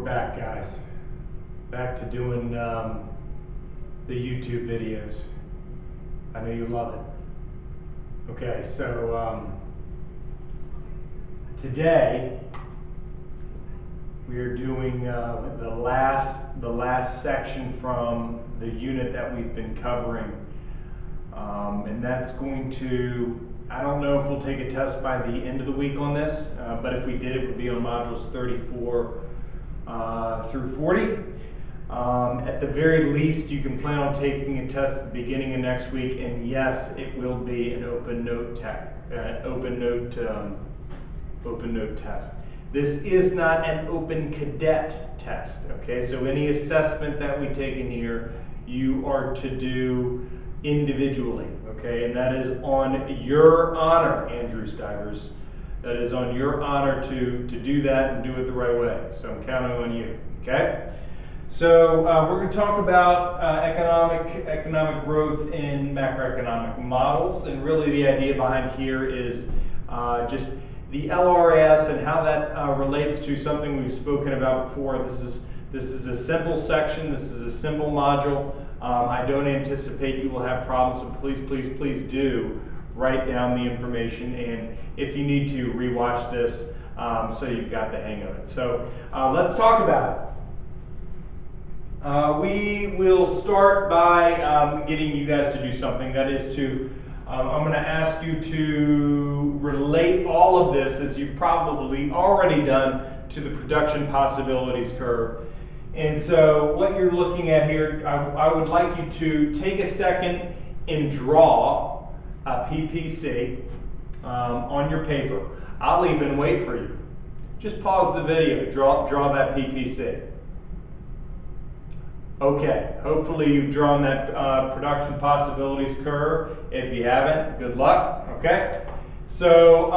back, guys. Back to doing the YouTube videos. I know you love it. Okay, so today we are doing the last section from the unit that we've been covering, and that's going to, I don't know if we'll take a test by the end of the week on this, but if we did, it would be on modules 34 through 40. At the very least, you can plan on taking a test at the beginning of next week, and yes, it will be an open note test. This is not an open cadet test, okay? So any assessment that we take in here, you are to do individually, okay? And that is on your honor, Andrew Stivers. That is on your honor to do that and do it the right way. So I'm counting on you, okay? So we're going to talk about economic growth in macroeconomic models, and really the idea behind here is just the LRAS and how that relates to something we've spoken about before. This is a simple section. This is a simple module. I don't anticipate you will have problems, so please do write down the information, and if you need to, rewatch this so you've got the hang of it. So let's talk about it. We will start by getting you guys to do something. That is to, I'm going to ask you to relate all of this, as you've probably already done, to the production possibilities curve. And so what you're looking at here, I would like you to take a second and draw a PPC on your paper. I'll even wait for you. Just pause the video, draw that PPC. Okay, hopefully you've drawn that production possibilities curve. If you haven't, good luck, okay? So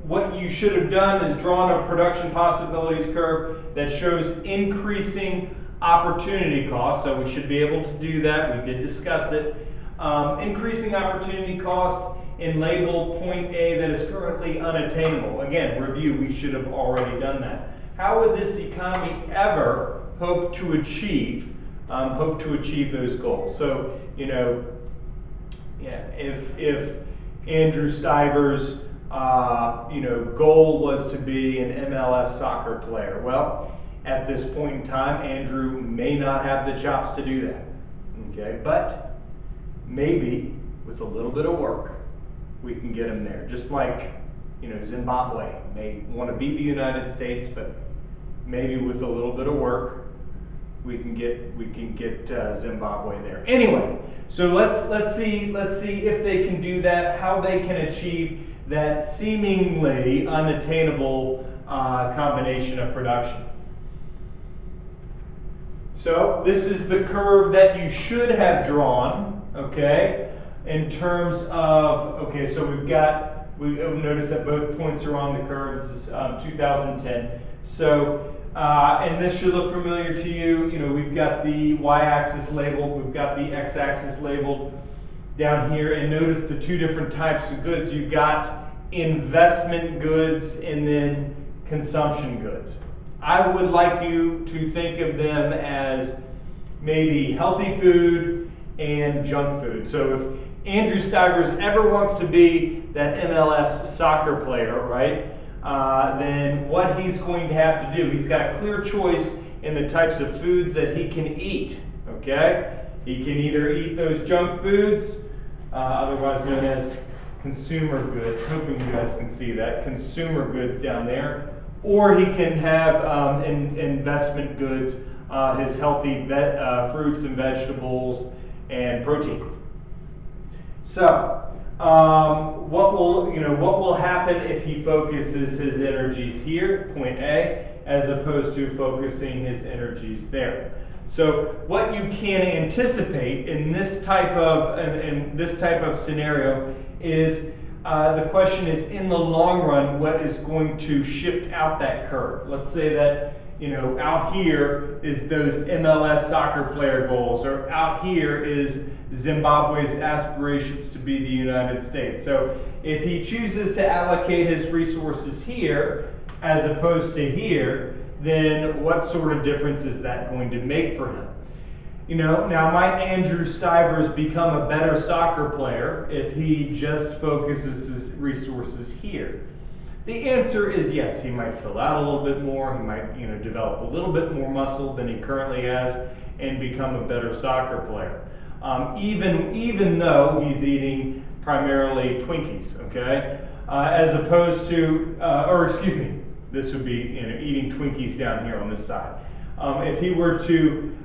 what you should have done is drawn a production possibilities curve that shows increasing opportunity cost. So we should be able to do that. We did discuss it. Increasing opportunity cost in label point A that is currently unattainable. Again, review, we should have already done that. How would this economy ever hope to achieve those goals? So, you know, yeah, if Andrew Stivers' goal was to be an MLS soccer player, well, at this point in time, Andrew may not have the chops to do that. Okay, but maybe with a little bit of work, we can get him there. Just like, Zimbabwe may want to beat the United States, but maybe with a little bit of work, we can get Zimbabwe there. Anyway, so let's see if they can do that, how they can achieve that seemingly unattainable combination of production. So this is the curve that you should have drawn, okay? In terms of, okay, so we've noticed that both points are on the curve. This is 2010. So, and this should look familiar to you. We've got the y-axis labeled, we've got the x-axis labeled down here, and notice the two different types of goods. You've got investment goods and then consumption goods. I would like you to think of them as maybe healthy food and junk food. So if Andrew Stivers ever wants to be that MLS soccer player, right? Then what he's going to have to do, he's got a clear choice in the types of foods that he can eat, okay? He can either eat those junk foods, otherwise known as consumer goods, hoping you guys can see that, consumer goods down there, or he can have investment goods, his healthy fruits and vegetables and protein. So, what will happen if he focuses his energies here, point A, as opposed to focusing his energies there? So what you can anticipate in this type of scenario is the question is, in the long run, what is going to shift out that curve? Let's say that out here is those MLS soccer player goals, or out here is Zimbabwe's aspirations to be the United States. So if he chooses to allocate his resources here as opposed to here, then what sort of difference is that going to make for him? You know, now might Andrew Stivers become a better soccer player if he just focuses his resources here? The answer is yes. He might fill out a little bit more. He might, you know, develop a little bit more muscle than he currently has and become a better soccer player. Even though he's eating primarily Twinkies, okay, as opposed to, this would be, you know, eating Twinkies down here on this side. If he were to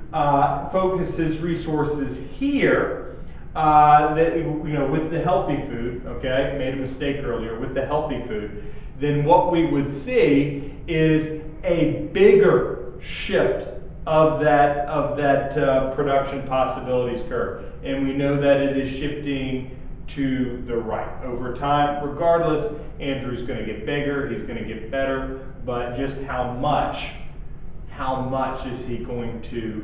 focus his resources here, with the healthy food, okay, made a mistake earlier, with the healthy food, then what we would see is a bigger shift of that production possibilities curve, and we know that it is shifting to the right over time. Regardless, Andrew's going to get bigger, he's going to get better, but just how much is he going to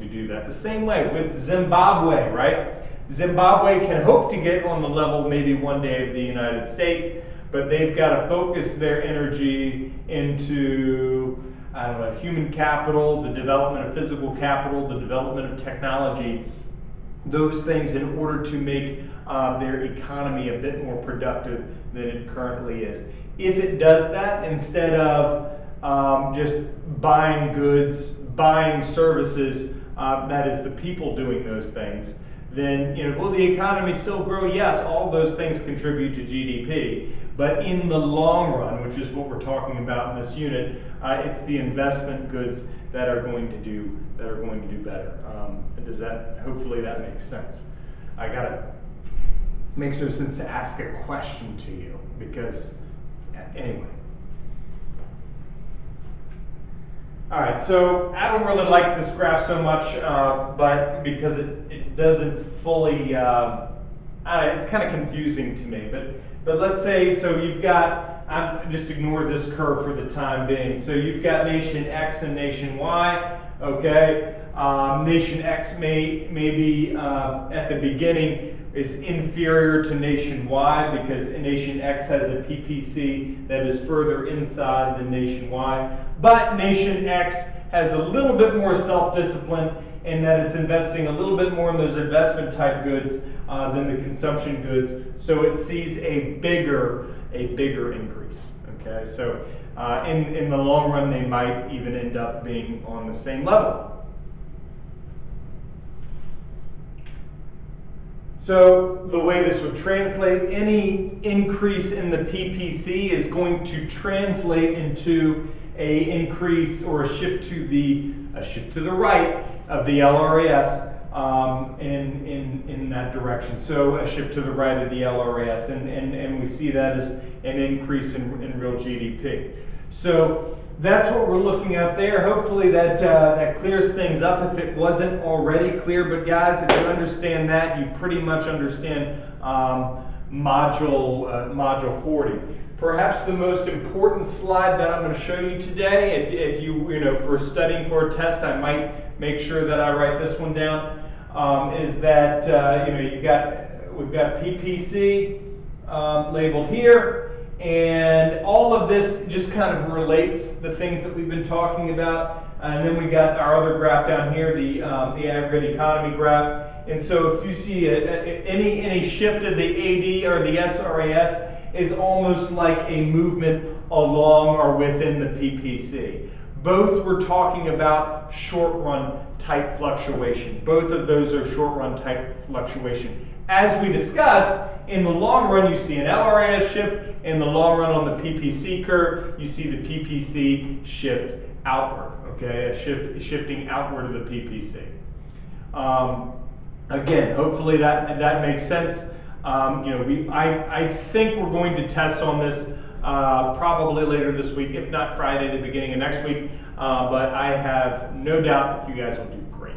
do that? The same way with Zimbabwe, right? Zimbabwe can hope to get on the level maybe one day of the United States, but they've got to focus their energy into, I don't know, human capital, the development of physical capital, the development of technology, those things in order to make their economy a bit more productive than it currently is. If it does that, instead of just buying goods, buying services, that is the people doing those things, then, you know, will the economy still grow? Yes, all those things contribute to GDP, but in the long run, which is what we're talking about in this unit, it's the investment goods that are going to do better. Hopefully that makes sense. Makes no sense to ask a question to you because, anyway. All right, so I don't really like this graph so much, but because it doesn't fully, it's kind of confusing to me. But let's say, so you've got, just ignore this curve for the time being. So you've got nation X and nation Y, okay? Nation X may be at the beginning is inferior to nation Y because nation X has a PPC that is further inside than nation Y. But nation X has a little bit more self-discipline in that it's investing a little bit more in those investment type goods than the consumption goods. So it sees a bigger increase. Okay, so in the long run, they might even end up being on the same level. So the way this would translate, any increase in the PPC is going to translate into a increase or a shift to the right of the LRAS in that direction. So a shift to the right of the LRAS, and we see that as an increase in real GDP. So that's what we're looking at there. Hopefully that clears things up if it wasn't already clear. But guys, if you understand that, you pretty much understand module 40. Perhaps the most important slide that I'm going to show you today, if you for studying for a test, I might make sure that I write this one down. Is that we've got PPC labeled here. And all of this just kind of relates the things that we've been talking about. And then we got our other graph down here, the aggregate economy graph. And so if you see any shift of the AD or the SRAS is almost like a movement along or within the PPC. Both we're talking about short run type fluctuation. Both of those are short run type fluctuation. As we discussed, in the long run, you see an LRAS shift. In the long run on the PPC curve, you see the PPC shift outward, okay? Shifting outward of the PPC. Again, hopefully that makes sense. I think we're going to test on this probably later this week, if not Friday, the beginning of next week. But I have no doubt that you guys will do great.